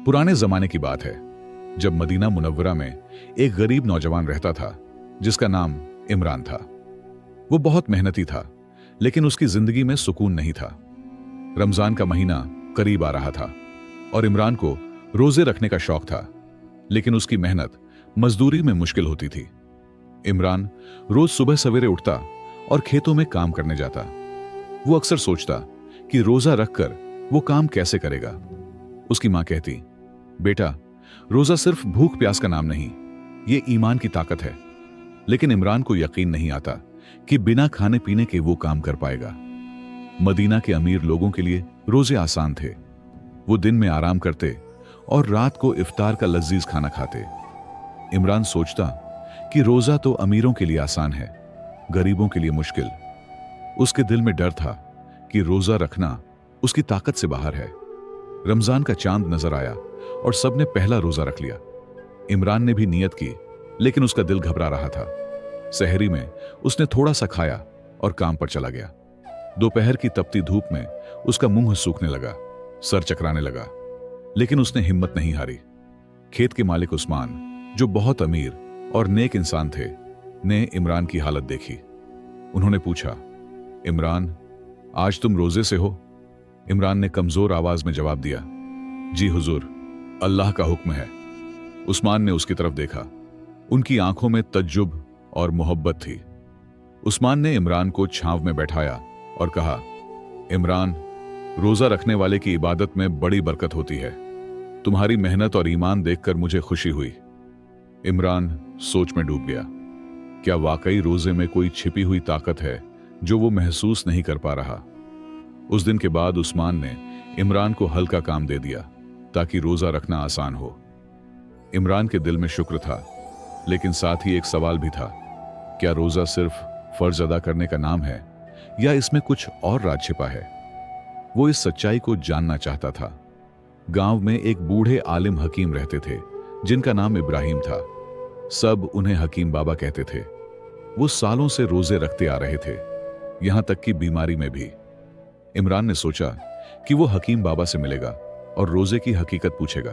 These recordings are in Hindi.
पुराने जमाने की बात है, जब मदीना मुनव्वरा में एक गरीब नौजवान रहता था जिसका नाम इमरान था। वो बहुत मेहनती था, लेकिन उसकी जिंदगी में सुकून नहीं था। रमजान का महीना करीब आ रहा था और इमरान को रोजे रखने का शौक था, लेकिन उसकी मेहनत मजदूरी में मुश्किल होती थी। इमरान रोज सुबह सवेरे उठता और खेतों में काम करने जाता। वो अक्सर सोचता कि रोजा रखकर वो काम कैसे करेगा। उसकी मां कहती, बेटा, रोजा सिर्फ भूख प्यास का नाम नहीं, ये ईमान की ताकत है। लेकिन इमरान को यकीन नहीं आता कि बिना खाने पीने के वो काम कर पाएगा। मदीना के अमीर लोगों के लिए रोजे आसान थे। वो दिन में आराम करते और रात को इफ्तार का लजीज खाना खाते। इमरान सोचता कि रोजा तो अमीरों के लिए आसान है, गरीबों के लिए मुश्किल। उसके दिल में डर था कि रोजा रखना उसकी ताकत से बाहर है। रमजान का चांद नजर आया और सबने पहला रोजा रख लिया। इमरान ने भी नियत की, लेकिन उसका दिल घबरा रहा था। सहरी में उसने थोड़ा सा खाया और काम पर चला गया। दोपहर की तपती धूप में उसका मुंह सूखने लगा, सर चकराने लगा, लेकिन उसने हिम्मत नहीं हारी। खेत के मालिक उस्मान, जो बहुत अमीर और नेक इंसान थे, ने इमरान की हालत देखी। उन्होंने पूछा, इमरान, आज तुम रोजे से हो? इमरान ने कमजोर आवाज में जवाब दिया, जी हुजूर, अल्लाह का हुक्म है। उस्मान ने उसकी तरफ देखा। उनकी आंखों में तज्जुब और मोहब्बत थी। उस्मान ने इमरान को छांव में बैठाया और कहा, इमरान, रोजा रखने वाले की इबादत में बड़ी बरकत होती है। तुम्हारी मेहनत और ईमान देखकर मुझे खुशी हुई। इमरान सोच में डूब गया। क्या वाकई रोजे में कोई छिपी हुई ताकत है जो वो महसूस नहीं कर पा रहा? उस दिन के बाद उस्मान ने इमरान को हल्का काम दे दिया ताकि रोजा रखना आसान हो। इमरान के दिल में शुक्र था, लेकिन साथ ही एक सवाल भी था, क्या रोजा सिर्फ फर्ज अदा करने का नाम है या इसमें कुछ और राज छिपा है? वो इस सच्चाई को जानना चाहता था। गांव में एक बूढ़े आलिम हकीम रहते थे जिनका नाम इब्राहिम था। सब उन्हें हकीम बाबा कहते थे। वो सालों से रोजे रखते आ रहे थे, यहां तक कि बीमारी में भी। इमरान ने सोचा कि वो हकीम बाबा से मिलेगा और रोजे की हकीकत पूछेगा।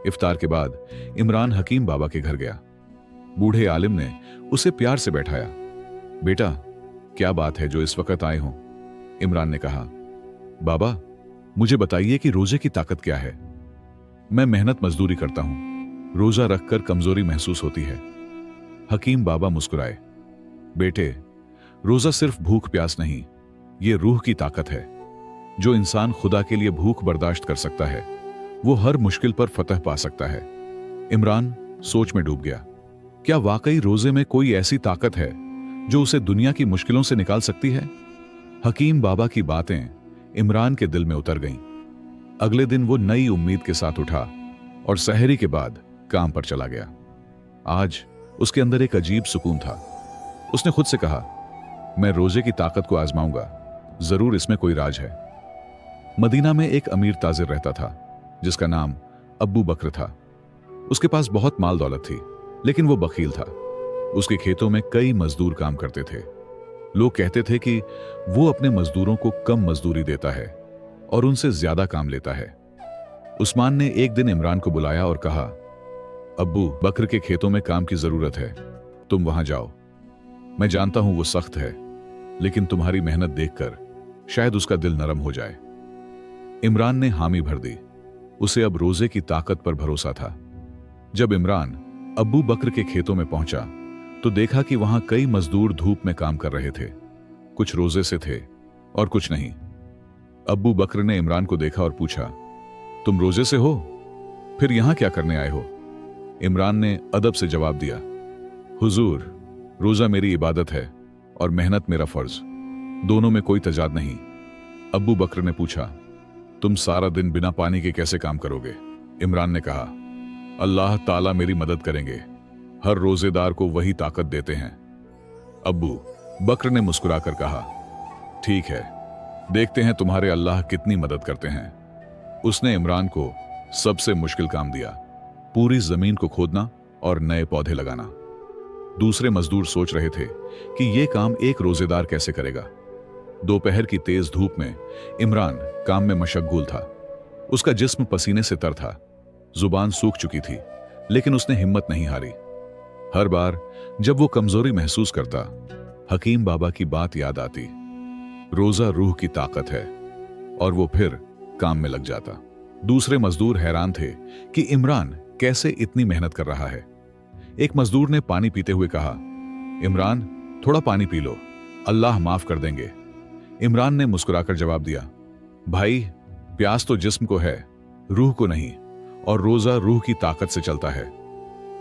इफ्तार के बाद इमरान हकीम बाबा के घर गया। बूढ़े आलिम ने उसे प्यार से बैठाया। बेटा, क्या बात है जो इस वक्त आए हो? इमरान ने कहा, बाबा, मुझे बताइए कि रोजे की ताकत क्या है। मैं मेहनत मजदूरी करता हूं, रोजा रखकर कमजोरी महसूस होती है। हकीम बाबा मुस्कुराए, बेटे, रोजा सिर्फ भूख प्यास नहीं, ये रूह की ताकत है। जो इंसान खुदा के लिए भूख बर्दाश्त कर सकता है, वो हर मुश्किल पर फतह पा सकता है। इमरान सोच में डूब गया। क्या वाकई रोजे में कोई ऐसी ताकत है जो उसे दुनिया की मुश्किलों से निकाल सकती है? हकीम बाबा की बातें इमरान के दिल में उतर गईं। अगले दिन वो नई उम्मीद के साथ उठा और सहरी के बाद काम पर चला गया। आज उसके अंदर एक अजीब सुकून था। उसने खुद से कहा, मैं रोजे की ताकत को आजमाऊंगा, जरूर इसमें कोई राज है। मदीना में एक अमीर ताजिर रहता था जिसका नाम अब्बू बकर था। उसके पास बहुत माल दौलत थी, लेकिन वो बखील था। उसके खेतों में कई मजदूर काम करते थे। लोग कहते थे कि वो अपने मजदूरों को कम मजदूरी देता है और उनसे ज्यादा काम लेता है। उस्मान ने एक दिन इमरान को बुलाया और कहा, अब्बू बकर के खेतों में काम की जरूरत है, तुम वहां जाओ। मैं जानता हूं वो सख्त है, लेकिन तुम्हारी मेहनत देखकर शायद उसका दिल नरम हो जाए। इमरान ने हामी भर दी। उसे अब रोजे की ताकत पर भरोसा था। जब इमरान अब्बू बकर के खेतों में पहुंचा तो देखा कि वहां कई मजदूर धूप में काम कर रहे थे। कुछ रोजे से थे और कुछ नहीं। अब्बू बकर ने इमरान को देखा और पूछा, तुम रोजे से हो? फिर यहां क्या करने आए हो? इमरान ने अदब से जवाब दिया, हुजूर, रोजा मेरी इबादत है और मेहनत मेरा फर्ज, दोनों में कोई तजाद नहीं। अब्बू बकर ने पूछा, तुम सारा दिन बिना पानी के कैसे काम करोगे? इमरान ने कहा, अल्लाह ताला मेरी मदद करेंगे, हर रोजेदार को वही ताकत देते हैं। अब्बू बकर ने मुस्कुराकर कहा, ठीक है, देखते हैं तुम्हारे अल्लाह कितनी मदद करते हैं। उसने इमरान को सबसे मुश्किल काम दिया, पूरी जमीन को खोदना और नए पौधे लगाना। दूसरे मजदूर सोच रहे थे कि यह काम एक रोजेदार कैसे करेगा। दोपहर की तेज धूप में इमरान काम में मशगूल था। उसका जिस्म पसीने से तर था, जुबान सूख चुकी थी, लेकिन उसने हिम्मत नहीं हारी। हर बार जब वो कमजोरी महसूस करता, हकीम बाबा की बात याद आती, रोजा रूह की ताकत है, और वो फिर काम में लग जाता। दूसरे मजदूर हैरान थे कि इमरान कैसे इतनी मेहनत कर रहा है। एक मजदूर ने पानी पीते हुए कहा, इमरान, थोड़ा पानी पी लो, अल्लाह माफ कर देंगे। इमरान ने मुस्कुराकर जवाब दिया, भाई, प्यास तो जिस्म को है, रूह को नहीं, और रोजा रूह की ताकत से चलता है।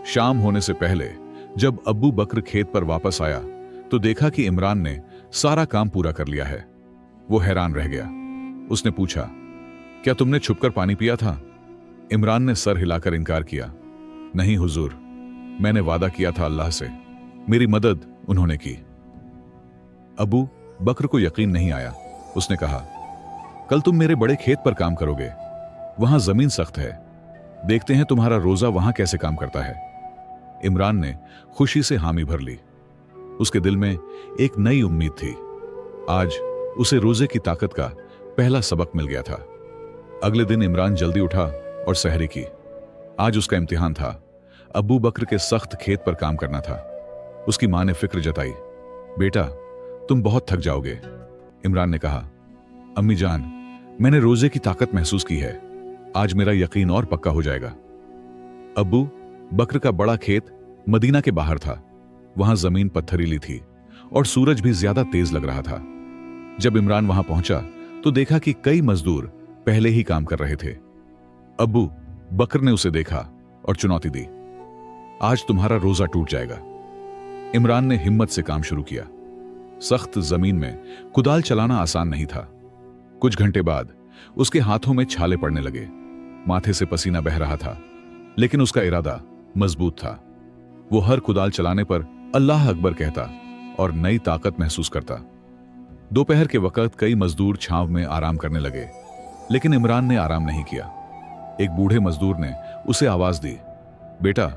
शाम होने से पहले जब अब्बू बकर खेत पर वापस आया तो देखा कि इमरान ने सारा काम पूरा कर लिया है। वो हैरान रह गया। उसने पूछा, क्या तुमने छुपकर पानी पिया था? इमरान ने सर हिलाकर इनकार किया, नहीं हुजूर, मैंने वादा किया था अल्लाह से, मेरी मदद उन्होंने की। अबू बकर को यकीन नहीं आया। उसने कहा, कल तुम मेरे बड़े खेत पर काम करोगे, वहां जमीन सख्त है, देखते हैं तुम्हारा रोजा वहां कैसे काम करता है। इमरान ने खुशी से हामी भर ली। उसके दिल में एक नई उम्मीद थी। आज उसे रोजे की ताकत का पहला सबक मिल गया था। अगले दिन इमरान जल्दी उठा और सहरी की। आज उसका इम्तिहान था। अबू बकर के सख्त खेत पर काम करना था। उसकी मां ने फिक्र जताई, बेटा, तुम बहुत थक जाओगे। इमरान ने कहा, अम्मी जान, मैंने रोजे की ताकत महसूस की है, आज मेरा यकीन और पक्का हो जाएगा। अबू बकर का बड़ा खेत मदीना के बाहर था। वहां जमीन पत्थरीली थी और सूरज भी ज्यादा तेज लग रहा था। जब इमरान वहां पहुंचा तो देखा कि कई मजदूर पहले ही काम कर रहे थे। अबू बकर ने उसे देखा और चुनौती दी, आज तुम्हारा रोजा टूट जाएगा। इमरान ने हिम्मत से काम शुरू किया। सख्त जमीन में कुदाल चलाना आसान नहीं था। कुछ घंटे बाद उसके हाथों में छाले पड़ने लगे, माथे से पसीना बह रहा था, लेकिन उसका इरादा मजबूत था। वो हर कुदाल चलाने पर अल्लाह अकबर कहता और नई ताकत महसूस करता। दोपहर के वक्त कई मजदूर छांव में आराम करने लगे, लेकिन इमरान ने आराम नहीं किया। एक बूढ़े मजदूर ने उसे आवाज दी, बेटा,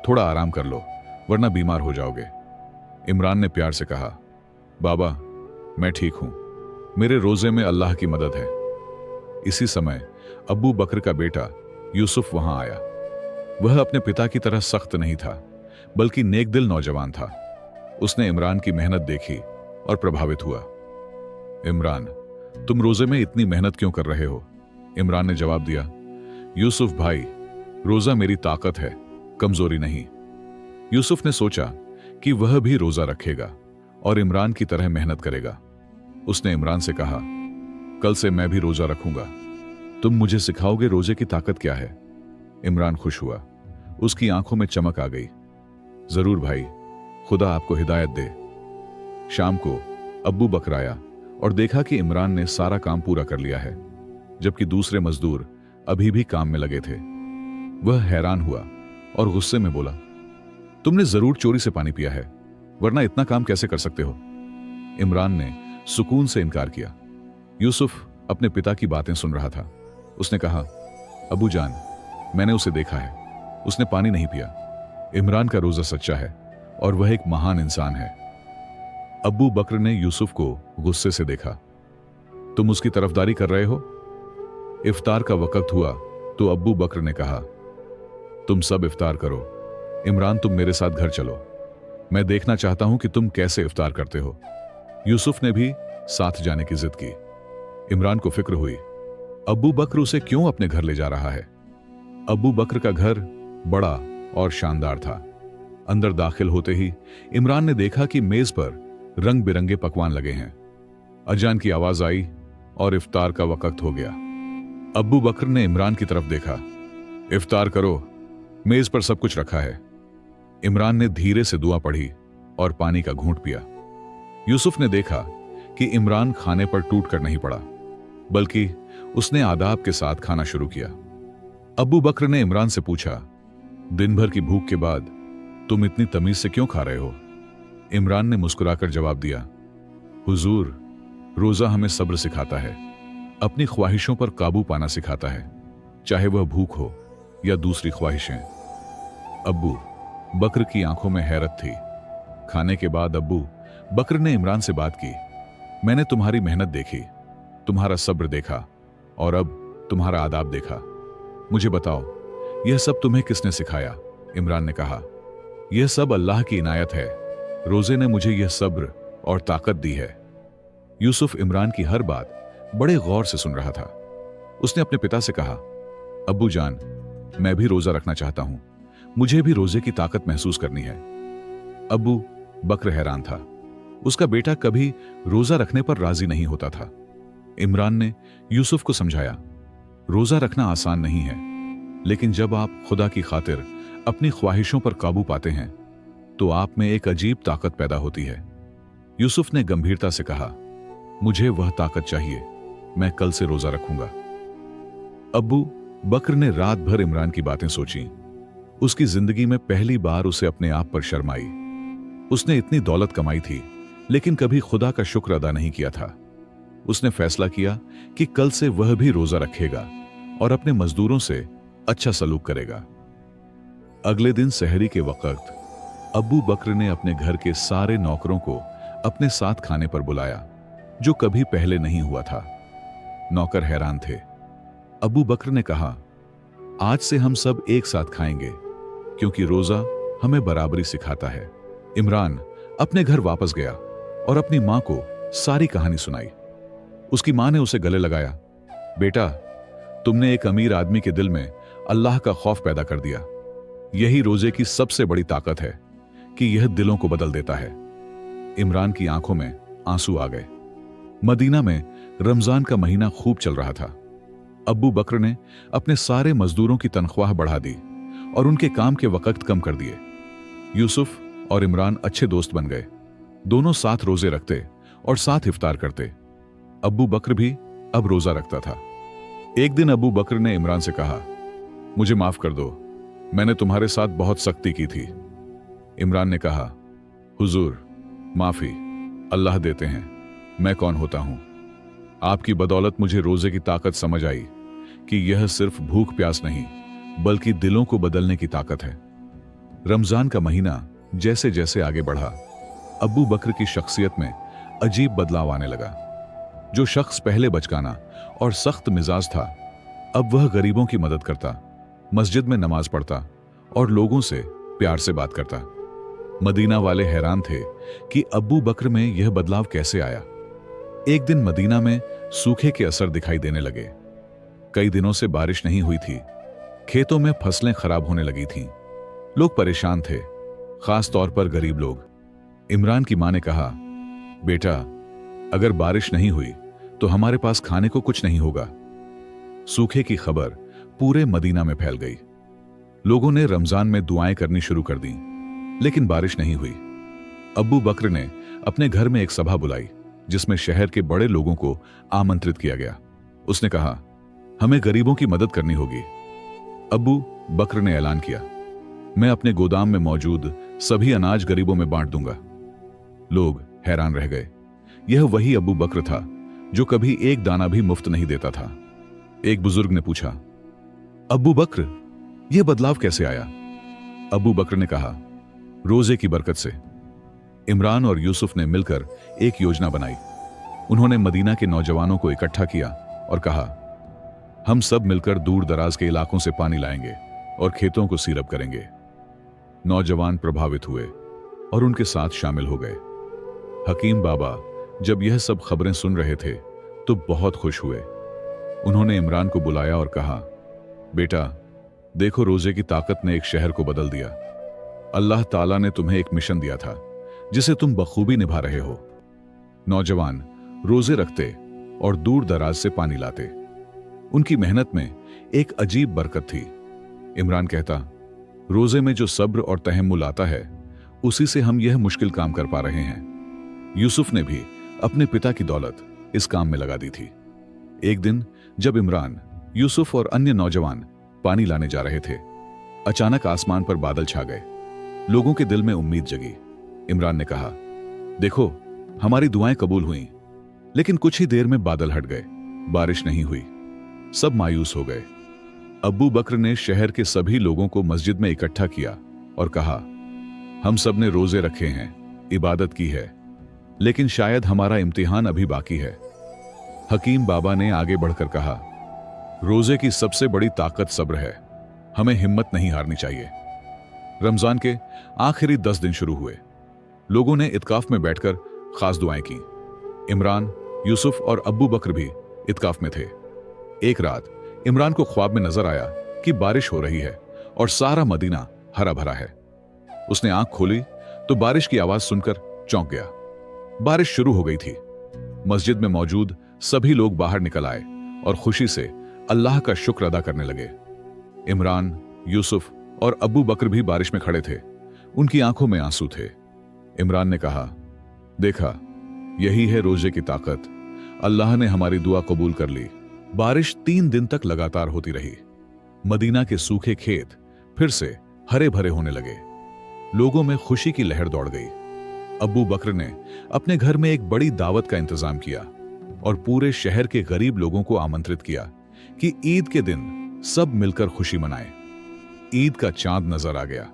थोड़ा आराम कर लो, वरना बीमार हो जाओगे। इमरान ने प्यार से कहा, बाबा, मैं ठीक हूं, मेरे रोजे में अल्लाह की मदद है। इसी समय अबू बकर का बेटा यूसुफ वहां आया। वह अपने पिता की तरह सख्त नहीं था, बल्कि नेक दिल नौजवान था। उसने इमरान की मेहनत देखी और प्रभावित हुआ। इमरान, तुम रोजे में इतनी मेहनत क्यों कर रहे हो? इमरान ने जवाब दिया, यूसुफ भाई, रोजा मेरी ताकत है, कमजोरी नहीं। यूसुफ ने सोचा कि वह भी रोजा रखेगा और इमरान की तरह मेहनत करेगा। उसने इमरान से कहा, कल से मैं भी रोजा रखूंगा, तुम मुझे सिखाओगे रोजे की ताकत क्या है? इमरान खुश हुआ। उसकी आंखों में चमक आ गई। जरूर भाई, खुदा आपको हिदायत दे। शाम को अब्बू बकर आया और देखा कि इमरान ने सारा काम पूरा कर लिया है, जबकि दूसरे मजदूर अभी भी काम में लगे थे। वह हैरान हुआ और गुस्से में बोला, तुमने जरूर चोरी से पानी पिया है, वरना इतना काम कैसे कर सकते हो? इमरान ने सुकून से इनकार किया। यूसुफ अपने पिता की बातें सुन रहा था। उसने कहा, अबू जान, मैंने उसे देखा है, उसने पानी नहीं पिया। इमरान का रोजा सच्चा है और वह एक महान इंसान है। अब्बू बकर ने यूसुफ को गुस्से से देखा। तुम उसकी तरफदारी कर रहे हो? इफ्तार का वक्त हुआ तो अब्बू बकर ने कहा, तुम सब इफ्तार करो, इमरान तुम मेरे साथ घर चलो, मैं देखना चाहता हूं कि तुम कैसे इफ्तार करते हो। यूसुफ ने भी साथ जाने की जिद की। इमरान को फिक्र हुई, अब्बू बकर उसे क्यों अपने घर ले जा रहा है। अब्बू बकर का घर बड़ा और शानदार था। अंदर दाखिल होते ही इमरान ने देखा कि मेज पर रंग बिरंगे पकवान लगे हैं। अजान की आवाज आई और इफ्तार का वक्त हो गया। अब्बू बकर ने इमरान की तरफ देखा। इफ्तार करो, मेज पर सब कुछ रखा है। इमरान ने धीरे से दुआ पढ़ी और पानी का घूंट पिया। यूसुफ ने देखा कि इमरान खाने पर टूट कर नहीं पड़ा, बल्कि उसने आदाब के साथ खाना शुरू किया। अब्बू बकर ने इमरान से पूछा, दिन भर की भूख के बाद तुम इतनी तमीज से क्यों खा रहे हो? इमरान ने मुस्कुराकर जवाब दिया, हुजूर, रोजा हमें सब्र सिखाता है, अपनी ख्वाहिशों पर काबू पाना सिखाता है, चाहे वह भूख हो या दूसरी ख्वाहिशें। अब्बू बकर की आंखों में हैरत थी। खाने के बाद अब्बू बकर ने इमरान से बात की, मैंने तुम्हारी मेहनत देखी, तुम्हारा सब्र देखा और अब तुम्हारा आदाब देखा। मुझे बताओ, यह सब तुम्हें किसने सिखाया? इमरान ने कहा, यह सब अल्लाह की इनायत है। रोजे ने मुझे यह सब्र और ताकत दी है। यूसुफ इमरान की हर बात बड़े गौर से सुन रहा था। उसने अपने पिता से कहा, अब्बू जान, मैं भी रोजा रखना चाहता हूं। मुझे भी रोजे की ताकत महसूस करनी है। अब्बू बकर हैरान था। उसका बेटा कभी रोजा रखने पर राजी नहीं होता था। इमरान ने यूसुफ को समझाया, रोजा रखना आसान नहीं है, लेकिन जब आप खुदा की खातिर अपनी ख्वाहिशों पर काबू पाते हैं तो आप में एक अजीब ताकत पैदा होती है। यूसुफ ने गंभीरता से कहा, मुझे वह ताकत चाहिए। मैं कल से रोजा रखूंगा। अब्बू बकर ने रात भर इमरान की बातें सोची। उसकी जिंदगी में पहली बार उसे अपने आप पर शर्म आई। उसने इतनी दौलत कमाई थी, लेकिन कभी खुदा का शुक्र अदा नहीं किया था। उसने फैसला किया कि कल से वह भी रोजा रखेगा और अपने मजदूरों से अच्छा सलूक करेगा। अगले दिन सहरी के वक्त अब्बू बकर ने अपने घर के सारे नौकरों को अपने साथ खाने पर बुलाया, जो कभी पहले नहीं हुआ था। नौकर हैरान थे। अब्बू बकर ने कहा, आज से हम सब एक साथ खाएंगे, क्योंकि रोजा हमें बराबरी सिखाता है। इमरान अपने घर वापस गया और अपनी मां को सारी कहानी सुनाई। उसकी मां ने उसे गले लगाया, बेटा, तुमने एक अमीर आदमी के दिल में अल्लाह का खौफ पैदा कर दिया। यही रोजे की सबसे बड़ी ताकत है कि यह दिलों को बदल देता है। इमरान की आंखों में आंसू आ गए। मदीना में रमजान का महीना खूब चल रहा था। अब्बू बकर ने अपने सारे मजदूरों की तनख्वाह बढ़ा दी और उनके काम के वक्त कम कर दिए। यूसुफ और इमरान अच्छे दोस्त बन गए। दोनों साथ रोजे रखते और साथ इफ्तार करते। अब्बू बकर भी अब रोजा रखता था। एक दिन अब्बू बकर ने इमरान से कहा, मुझे माफ कर दो, मैंने तुम्हारे साथ बहुत सख्ती की थी। इमरान ने कहा, हुजूर, माफी अल्लाह देते हैं, मैं कौन होता हूं। आपकी बदौलत मुझे रोजे की ताकत समझ आई कि यह सिर्फ भूख प्यास नहीं, बल्कि दिलों को बदलने की ताकत है। रमजान का महीना जैसे जैसे आगे बढ़ा, अब्बू बकर की शख्सियत में अजीब बदलाव आने लगा। जो शख्स पहले बचकाना और सख्त मिजाज था, अब वह गरीबों की मदद करता, मस्जिद में नमाज पढ़ता और लोगों से प्यार से बात करता। मदीना वाले हैरान थे कि अब्बू बकर में यह बदलाव कैसे आया। एक दिन मदीना में सूखे के असर दिखाई देने लगे। कई दिनों से बारिश नहीं हुई थी। खेतों में फसलें खराब होने लगी थीं। लोग परेशान थे, खास तौर पर गरीब लोग। इमरान की मां ने कहा, बेटा, अगर बारिश नहीं हुई तो हमारे पास खाने को कुछ नहीं होगा। सूखे की खबर पूरे मदीना में फैल गई। लोगों ने रमजान में दुआएं करनी शुरू कर दी, लेकिन बारिश नहीं हुई। अब्बू बकर ने अपने घर में एक सभा बुलाई, जिसमें शहर के बड़े लोगों को आमंत्रित किया गया। उसने कहा, हमें गरीबों की मदद करनी होगी। अब्बू बकर ने ऐलान किया, मैं अपने गोदाम में मौजूद सभी अनाज गरीबों में बांट दूंगा। लोग हैरान रह गए। यह वही अब्बू बकर था जो कभी एक दाना भी मुफ्त नहीं देता था। एक बुजुर्ग ने पूछा, अब्बू बकर, यह बदलाव कैसे आया? अब्बू बकर ने कहा, रोजे की बरकत से। इमरान और यूसुफ ने मिलकर एक योजना बनाई। उन्होंने मदीना के नौजवानों को इकट्ठा किया और कहा, हम सब मिलकर दूर दराज के इलाकों से पानी लाएंगे और खेतों को सीरब करेंगे। नौजवान प्रभावित हुए और उनके साथ शामिल हो गए। हकीम बाबा जब यह सब खबरें सुन रहे थे तो बहुत खुश हुए। उन्होंने इमरान को बुलाया और कहा, बेटा, देखो, रोजे की ताकत ने एक शहर को बदल दिया। अल्लाह ताला ने तुम्हें एक मिशन दिया था जिसे तुम बखूबी निभा रहे हो। नौजवान रोजे रखते और दूर दराज से पानी लाते। उनकी मेहनत में एक अजीब बरकत थी। इमरान कहता, रोजे में जो सब्र और तहम्मुल आता है, उसी से हम यह मुश्किल काम कर पा रहे हैं। यूसुफ ने भी अपने पिता की दौलत इस काम में लगा दी थी। एक दिन जब इमरान, यूसुफ और अन्य नौजवान पानी लाने जा रहे थे, अचानक आसमान पर बादल छा गए। लोगों के दिल में उम्मीद जगी। इमरान ने कहा, देखो, हमारी दुआएं कबूल हुईं, लेकिन कुछ ही देर में बादल हट गए, बारिश नहीं हुई। सब मायूस हो गए। अब्बू बकर ने शहर के सभी लोगों को मस्जिद में इकट्ठा किया और कहा, हम सब ने रोजे रखे हैं, इबादत की है, लेकिन शायद हमारा इम्तिहान अभी बाकी है। हकीम बाबा ने आगे बढ़कर कहा, रोजे की सबसे बड़ी ताकत सब्र है। हमें हिम्मत नहीं हारनी चाहिए। रमजान के आखिरी 10 दिन शुरू हुए। लोगों ने इत्काफ में बैठकर खास दुआएं की। इमरान, यूसुफ और अब्बू बकर भी इत्काफ में थे। एक रात इमरान को ख्वाब में नजर आया कि बारिश हो रही है और सारा मदीना हरा भरा है। उसने आंख खोली तो बारिश की आवाज सुनकर चौंक गया। बारिश शुरू हो गई थी। मस्जिद में मौजूद सभी लोग बाहर निकल आए और खुशी से अल्लाह का शुक्र अदा करने लगे। इमरान, यूसुफ और अब्बू बकर भी बारिश में खड़े थे। उनकी आंखों में आंसू थे। इमरान ने कहा, देखा, यही है रोजे की ताकत। अल्लाह ने हमारी दुआ कबूल कर ली। बारिश 3 दिन तक लगातार होती रही। मदीना के सूखे खेत फिर से हरे भरे होने लगे। लोगों में खुशी की लहर दौड़ गई। अब्बू बकर ने अपने घर में एक बड़ी दावत का इंतजाम किया और पूरे शहर के गरीब लोगों को आमंत्रित किया कि ईद के दिन सब मिलकर खुशी मनाएं। ईद का चांद नजर आ गया।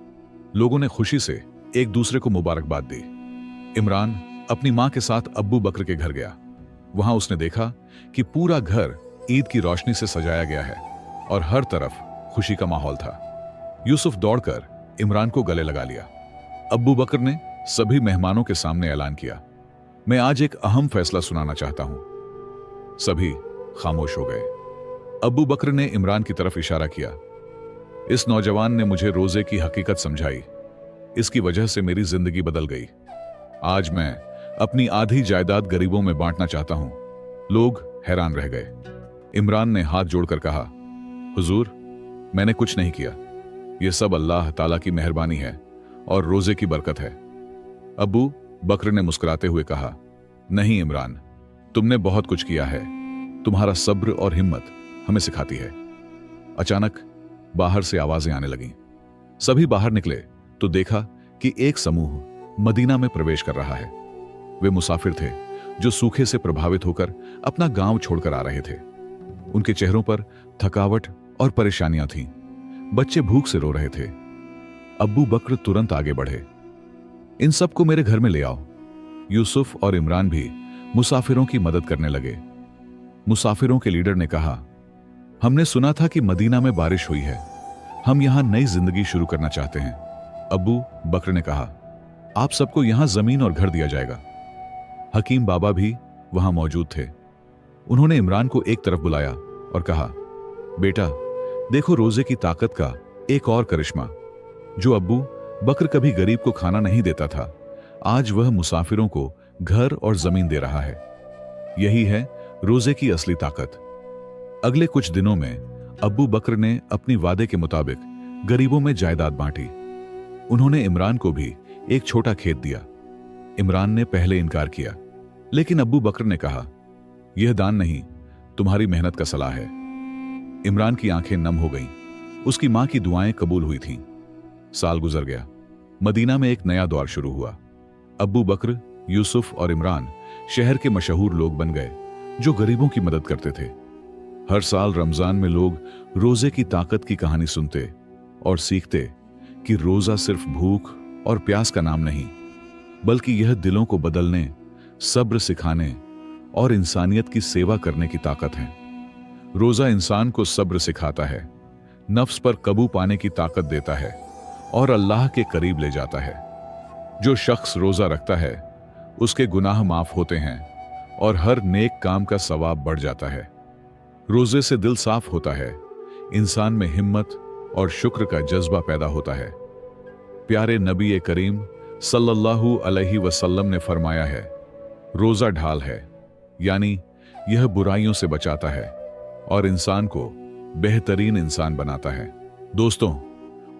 लोगों ने खुशी से एक दूसरे को मुबारकबाद दी। इमरान अपनी मां के साथ अब्बू बकर के घर गया। वहां उसने देखा कि पूरा घर ईद की रोशनी से सजाया गया है और हर तरफ खुशी का माहौल था। यूसुफ दौड़कर इमरान को गले लगा लिया। अब्बू बकर ने सभी मेहमानों के सामने ऐलान किया, मैं आज एक अहम फैसला सुनाना चाहता हूं। सभी खामोश हो गए। अब्बू बकर ने इमरान की तरफ इशारा किया, इस नौजवान ने मुझे रोजे की हकीकत समझाई। इसकी वजह से मेरी जिंदगी बदल गई। आज मैं अपनी आधी जायदाद गरीबों में बांटना चाहता हूं। लोग हैरान रह गए। इमरान ने हाथ जोड़कर कहा, हुजूर, मैंने कुछ नहीं किया। यह सब अल्लाह ताला की मेहरबानी है और रोजे की बरकत है। अब्बू बकर ने मुस्कुराते हुए कहा, नहीं इमरान, तुमने बहुत कुछ किया है। तुम्हारा सब्र और हिम्मत हमें सिखाती है। अचानक बाहर से आवाजें आने लगीं। सभी बाहर निकले तो देखा कि एक समूह मदीना में प्रवेश कर रहा है। वे मुसाफिर थे जो सूखे से प्रभावित होकर अपना गांव छोड़कर आ रहे थे। उनके चेहरों पर थकावट और परेशानियां थीं। बच्चे भूख से रो रहे थे। अब्बू बकर तुरंत आगे बढ़े, इन सबको मेरे घर में ले आओ। यूसुफ और इमरान भी मुसाफिरों की मदद करने लगे। मुसाफिरों के लीडर ने कहा, हमने सुना था कि मदीना में बारिश हुई है। हम यहां नई जिंदगी शुरू करना चाहते हैं। अब्बू बकर ने कहा, आप सबको यहां जमीन और घर दिया जाएगा। हकीम बाबा भी वहां मौजूद थे। उन्होंने इमरान को एक तरफ बुलाया और कहा, बेटा, देखो रोजे की ताकत का एक और करिश्मा। जो अब्बू बकर कभी गरीब को खाना नहीं देता था, आज वह मुसाफिरों को घर और जमीन दे रहा है। यही है रोजे की असली ताकत। अगले कुछ दिनों में अब्बू बकर ने अपनी वादे के मुताबिक गरीबों में जायदाद बांटी। उन्होंने इमरान को भी एक छोटा खेत दिया। इमरान ने पहले इनकार किया, लेकिन अब्बू बकर ने कहा, यह दान नहीं, तुम्हारी मेहनत का सलाह है। इमरान की आंखें नम हो गईं। उसकी मां की दुआएं कबूल हुई थीं। साल गुजर गया। मदीना में एक नया दौर शुरू हुआ। अब्बू बकर, यूसुफ और इमरान शहर के मशहूर लोग बन गए जो गरीबों की मदद करते थे। हर साल रमजान में लोग रोजे की ताकत की कहानी सुनते और सीखते कि रोजा सिर्फ भूख और प्यास का नाम नहीं, बल्कि यह दिलों को बदलने, सब्र सिखाने और इंसानियत की सेवा करने की ताकत है। रोजा इंसान को सब्र सिखाता है, नफ्स पर काबू पाने की ताकत देता है और अल्लाह के करीब ले जाता है। जो शख्स रोजा रखता है उसके गुनाह माफ होते हैं और हर नेक काम का सवाब बढ़ जाता है। रोजे से दिल साफ होता है, इंसान में हिम्मत और शुक्र का जज्बा पैदा होता है। प्यारे नबी करीम सल्लल्लाहु अलैहि वसल्लम ने फरमाया है, रोजा ढाल है, यानी यह बुराइयों से बचाता है और इंसान को बेहतरीन इंसान बनाता है। दोस्तों,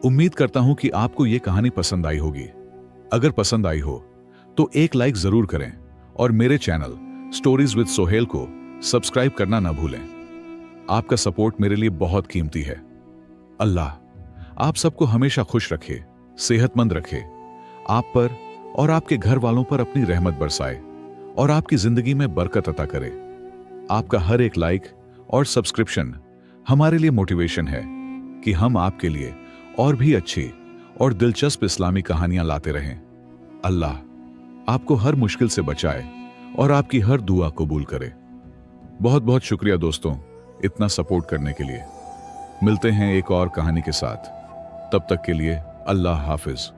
उम्मीद करता हूं कि आपको यह कहानी पसंद आई होगी। अगर पसंद आई हो तो एक लाइक जरूर करें और मेरे चैनल स्टोरीज विद सोहेल को सब्सक्राइब करना ना भूलें। आपका सपोर्ट मेरे लिए बहुत कीमती है। अल्लाह आप सबको हमेशा खुश रखे, सेहतमंद रखे, आप पर और आपके घर वालों पर अपनी रहमत बरसाए और आपकी जिंदगी में बरकत अता करे। आपका हर एक लाइक और सब्सक्रिप्शन हमारे लिए मोटिवेशन है कि हम आपके लिए और भी अच्छी और दिलचस्प इस्लामी कहानियां लाते रहें। अल्लाह आपको हर मुश्किल से बचाए और आपकी हर दुआ कबूल करे। बहुत बहुत शुक्रिया दोस्तों, इतना सपोर्ट करने के लिए। मिलते हैं एक और कहानी के साथ। तब तक के लिए अल्लाह हाफिज।